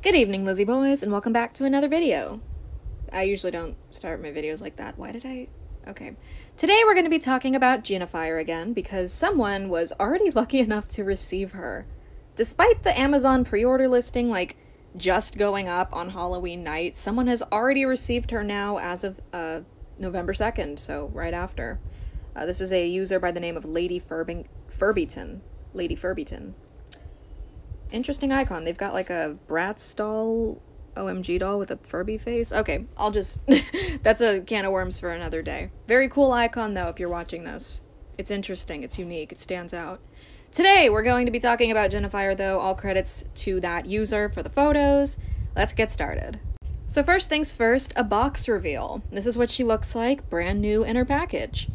Good evening, Lizzie boys, and welcome back to another video. I usually don't start my videos like that. Why did I? Okay. Today we're going to be talking about Jinafire again, because someone was already lucky enough to receive her. Despite the Amazon pre-order listing, just going up on Halloween night, someone has already received her now as of, November 2nd, so right after. This is a user by the name of Lady Furbyton. Lady Furbyton. Interesting icon. They've got like a Bratz doll, OMG doll with a Furby face. Okay, I'll just... that's a can of worms for another day. Very cool icon, though, if you're watching this. It's interesting, it's unique, it stands out. Today, we're going to be talking about Jinafire, though. All credits to that user for the photos. Let's get started. So first things first, a box reveal. This is what she looks like, brand new in her package.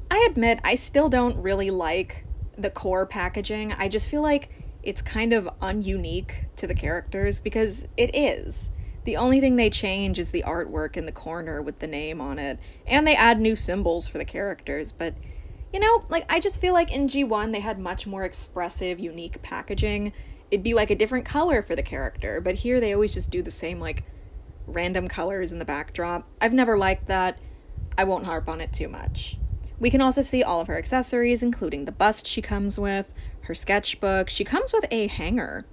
I admit, I still don't really like the core packaging. I just feel like it's kind of ununique to the characters, because it is. The only thing they change is the artwork in the corner with the name on it, and they add new symbols for the characters, but, you know, I just feel like in G1 they had much more expressive, unique packaging. It'd be like a different color for the character, but here they always just do the same, random colors in the backdrop. I've never liked that. I won't harp on it too much. We can also see all of her accessories, including the bust she comes with, her sketchbook. She comes with a hanger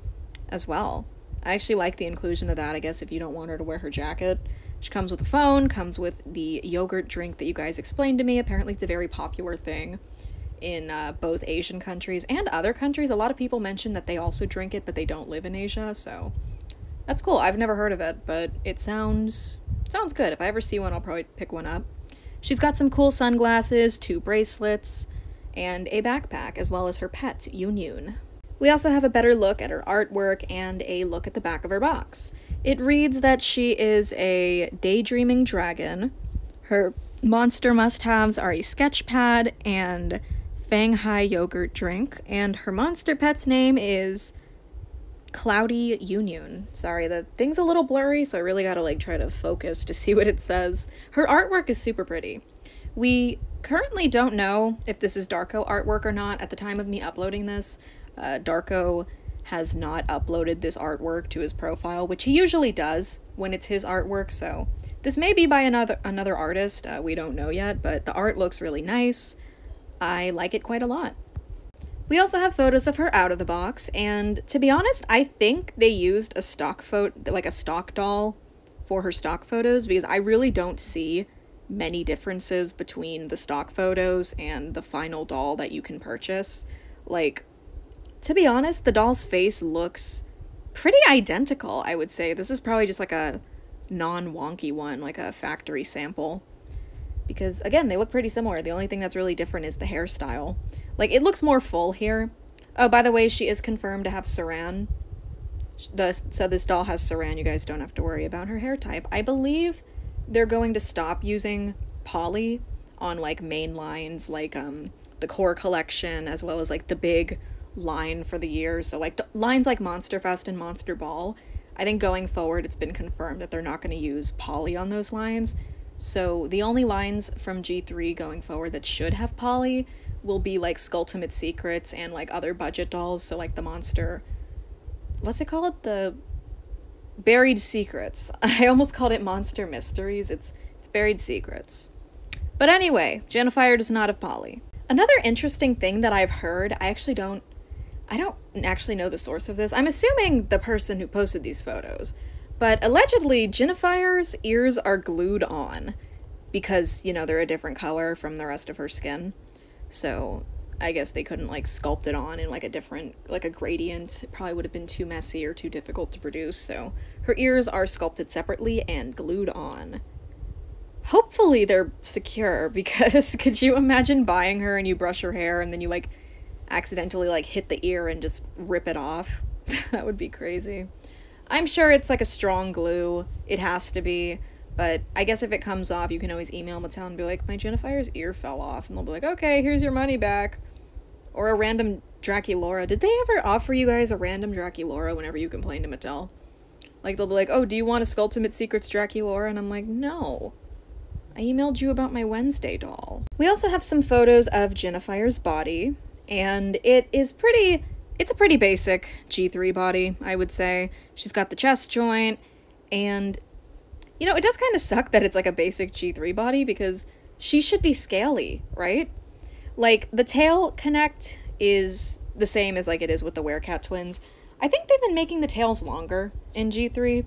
as well. I actually like the inclusion of that, I guess, if you don't want her to wear her jacket. She comes with a phone, comes with the yogurt drink that you guys explained to me. Apparently it's a very popular thing in both Asian countries and other countries. A lot of people mention that they also drink it, but they don't live in Asia, so that's cool. I've never heard of it, but it sounds good. If I ever see one, I'll probably pick one up. She's got some cool sunglasses, 2 bracelets, and a backpack, as well as her pet, Yun. We also have a better look at her artwork and a look at the back of her box. It reads that she is a daydreaming dragon. Her monster must-haves are a sketch pad and Fanghai yogurt drink, and her monster pet's name is Cloudy Yun. Sorry, the thing's a little blurry, so I really gotta try to focus to see what it says. Her artwork is super pretty. We currently don't know if this is Darko artwork or not. At the time of me uploading this, Darko has not uploaded this artwork to his profile, which he usually does when it's his artwork, so this may be by another artist. We don't know yet, but the art looks really nice. I like it quite a lot. We also have photos of her out of the box, and to be honest, I think they used a stock a stock doll for her stock photos, because I really don't see many differences between the stock photos and the final doll that you can purchase. To be honest, the doll's face looks pretty identical, I would say. This is probably just a non-wonky one, like a factory sample. Because, again, they look pretty similar. The only thing that's really different is the hairstyle. It looks more full here. Oh, by the way, she is confirmed to have Saran. So this doll has Saran. You guys don't have to worry about her hair type. I believe they're going to stop using poly on, main lines, the core collection, as well as, the big line for the year. So, lines like Monster Fest and Monster Ball. I think going forward, it's been confirmed that they're not going to use poly on those lines. So, the only lines from G3 going forward that should have poly will be, Skulltimate Secrets and, other budget dolls. So, the Monster... What's it called? The... Buried Secrets. I almost called it Monster Mysteries. It's Buried Secrets. But anyway, Jinafire does not have poly. Another interesting thing that I've heard, I don't actually know the source of this. I'm assuming the person who posted these photos. But allegedly, Jinafire's ears are glued on because, they're a different color from the rest of her skin. So I guess they couldn't, sculpt it on in, a different, a gradient. It probably would have been too messy or too difficult to produce, so her ears are sculpted separately and glued on. Hopefully they're secure, because could you imagine buying her and you brush her hair and then you, accidentally, hit the ear and just rip it off? That would be crazy. I'm sure it's, a strong glue. It has to be. But I guess if it comes off, you can always email Mattel and be like, my Jinafire's ear fell off. And they'll be like, okay, here's your money back. Or a random Draculaura. Did they ever offer you guys a random Draculaura whenever you complain to Mattel? They'll be like, oh, do you want a Skulltimate Secrets Draculaura? And I'm like, no. I emailed you about my Wednesday doll. We also have some photos of Jinafire's body, and it is pretty It's a pretty basic G3 body, I would say. She's got the chest joint, and, you know, it does kind of suck that it's like a basic G3 body because she should be scaly, right? Like, the tail connect is the same as like it is with the Werecat twins. I think they've been making the tails longer in G3.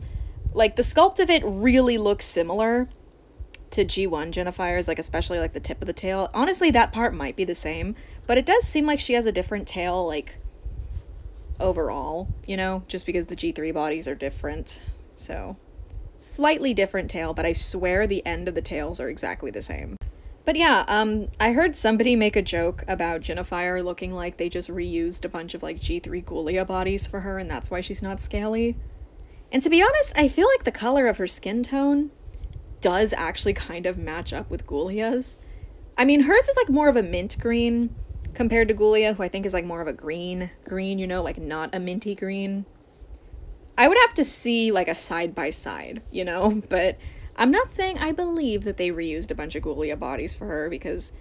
Like, the sculpt of it really looks similar to G1 Jinafires, like especially like the tip of the tail. Honestly, that part might be the same, but it does seem like she has a different tail, like, overall, you know, just because the G3 bodies are different. So, slightly different tail, but I swear the end of the tails are exactly the same. But yeah, I heard somebody make a joke about Jinafire looking like they just reused a bunch of like G3 Ghoulia bodies for her, and that's why she's not scaly. And to be honest, I feel like the color of her skin tone does actually kind of match up with Ghoulia's. I mean, hers is like more of a mint green compared to Ghoulia, who I think is like more of a green, you know, like not a minty green. I would have to see like a side-by-side, you know, but I'm not saying I believe that they reused a bunch of Ghoulia bodies for her, because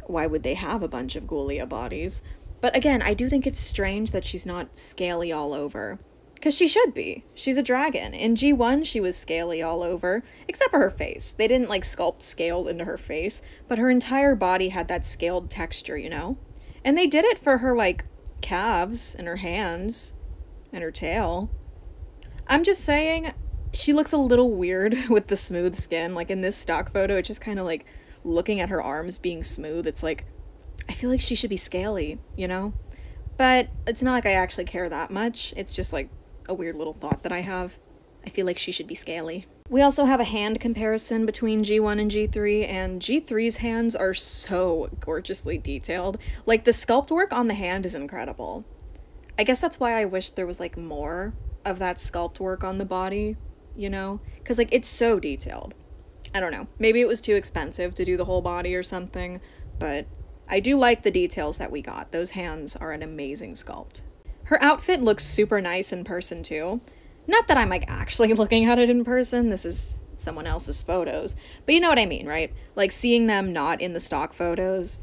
why would they have a bunch of Ghoulia bodies? But again, I do think it's strange that she's not scaly all over. Because she should be. She's a dragon. In G1, she was scaly all over, except for her face. They didn't, like, sculpt scales into her face, but her entire body had that scaled texture, you know? And they did it for her, like, calves and her hands and her tail. I'm just saying, she looks a little weird with the smooth skin. Like, in this stock photo, it's just kind of, like, looking at her arms being smooth. It's like, I feel like she should be scaly, you know? But it's not like I actually care that much. It's just, like, a weird little thought that I have. I feel like she should be scaly. We also have a hand comparison between G1 and G3, and G3's hands are so gorgeously detailed. Like, the sculpt work on the hand is incredible. I guess that's why I wish there was, like, more of that sculpt work on the body, you know? Because, like, it's so detailed. I don't know. Maybe it was too expensive to do the whole body or something, but I do like the details that we got. Those hands are an amazing sculpt. Her outfit looks super nice in person, too. Not that I'm, like, actually looking at it in person. This is someone else's photos. But you know what I mean, right? Like, seeing them not in the stock photos,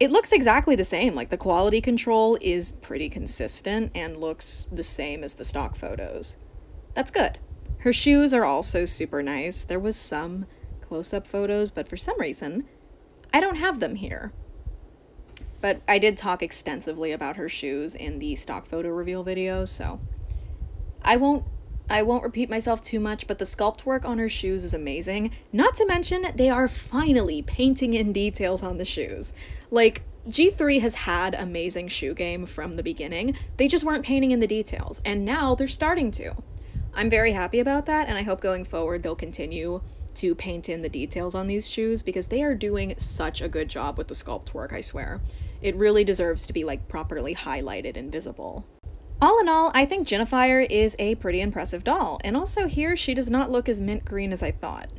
it looks exactly the same. Like, the quality control is pretty consistent and looks the same as the stock photos. That's good. Her shoes are also super nice. There was some close-up photos, but for some reason, I don't have them here. But I did talk extensively about her shoes in the stock photo reveal video, so I won't repeat myself too much, but the sculpt work on her shoes is amazing. Not to mention, they are finally painting in details on the shoes. Like, G3 has had amazing shoe game from the beginning. They just weren't painting in the details, and now they're starting to. I'm very happy about that, and I hope going forward they'll continue to paint in the details on these shoes, because they are doing such a good job with the sculpt work, I swear. It really deserves to be, like, properly highlighted and visible. All in all, I think Jinafire is a pretty impressive doll, and also here she does not look as mint green as I thought.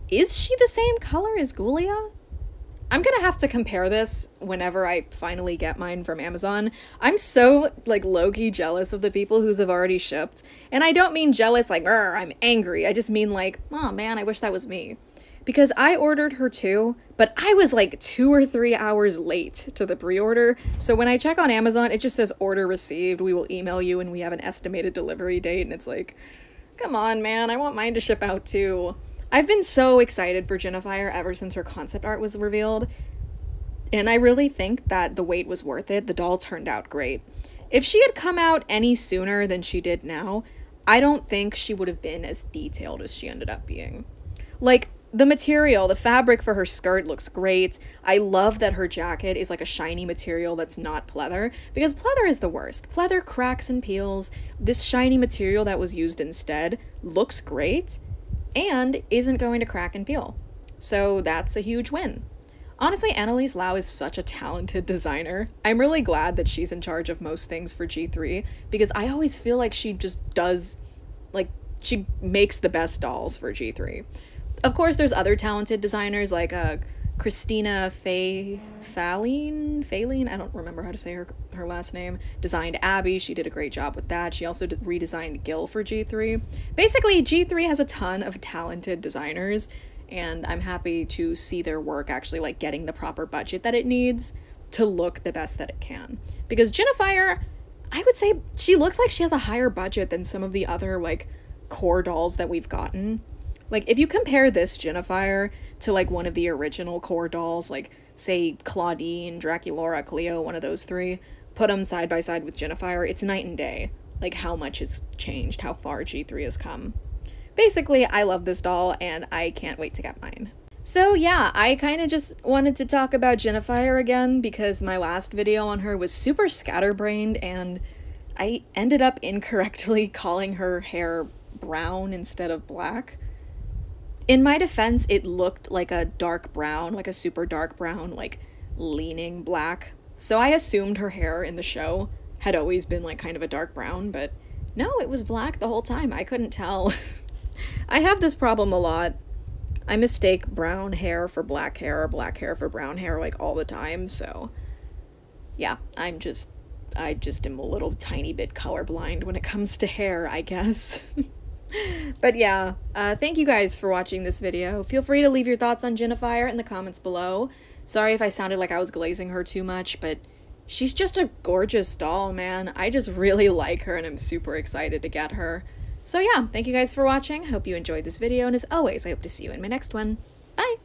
Is she the same color as Ghoulia? I'm gonna have to compare this whenever I finally get mine from Amazon. I'm so, like, low-key jealous of the people whose have already shipped. And I don't mean jealous like, I'm angry. I just mean like, oh man, I wish that was me. Because I ordered her too, but I was like 2 or 3 hours late to the pre-order. So when I check on Amazon, it just says order received. We will email you and we have an estimated delivery date. And it's like, come on, man, I want mine to ship out too. I've been so excited for Jinafire ever since her concept art was revealed, and I really think that the wait was worth it. The doll turned out great. If she had come out any sooner than she did now, I don't think she would have been as detailed as she ended up being. Like, the material, the fabric for her skirt looks great. I love that her jacket is like a shiny material that's not pleather, because pleather is the worst. Pleather cracks and peels. This shiny material that was used instead looks great and isn't going to crack and peel. So that's a huge win. Honestly, Annalise Lau is such a talented designer. I'm really glad that she's in charge of most things for G3, because I always feel like she just does, like, she makes the best dolls for G3. Of course, there's other talented designers like Christina Faline, I don't remember how to say her last name, designed Abby. She did a great job with that. She also redesigned Gil for G3. Basically, G3 has a ton of talented designers, and I'm happy to see their work actually, like, getting the proper budget that it needs. to look the best that it can. Because Jinafire, I would say she looks like she has a higher budget than some of the other, like, core dolls that we've gotten. Like, if you compare this Jinafire to, like, one of the original core dolls, like, say, Claudine, Draculaura, Cleo, one of those three, put them side by side with Jinafire, it's night and day. Like, how much it's changed, how far G3 has come. Basically, I love this doll, and I can't wait to get mine. So yeah, I kind of just wanted to talk about Jinafire again, because my last video on her was super scatterbrained, and I ended up incorrectly calling her hair brown instead of black. In my defense, it looked like a dark brown, like a super dark brown, like leaning black. So I assumed her hair in the show had always been like kind of a dark brown, but no, it was black the whole time. I couldn't tell. I have this problem a lot. I mistake brown hair for black hair or black hair for brown hair like all the time, so yeah, I just am a little tiny bit colorblind when it comes to hair, I guess. But yeah, thank you guys for watching this video. Feel free to leave your thoughts on Jinafire in the comments below. Sorry if I sounded like I was glazing her too much, but she's just a gorgeous doll, man. I just really like her and I'm super excited to get her. So yeah, thank you guys for watching. Hope you enjoyed this video, and as always, I hope to see you in my next one. Bye!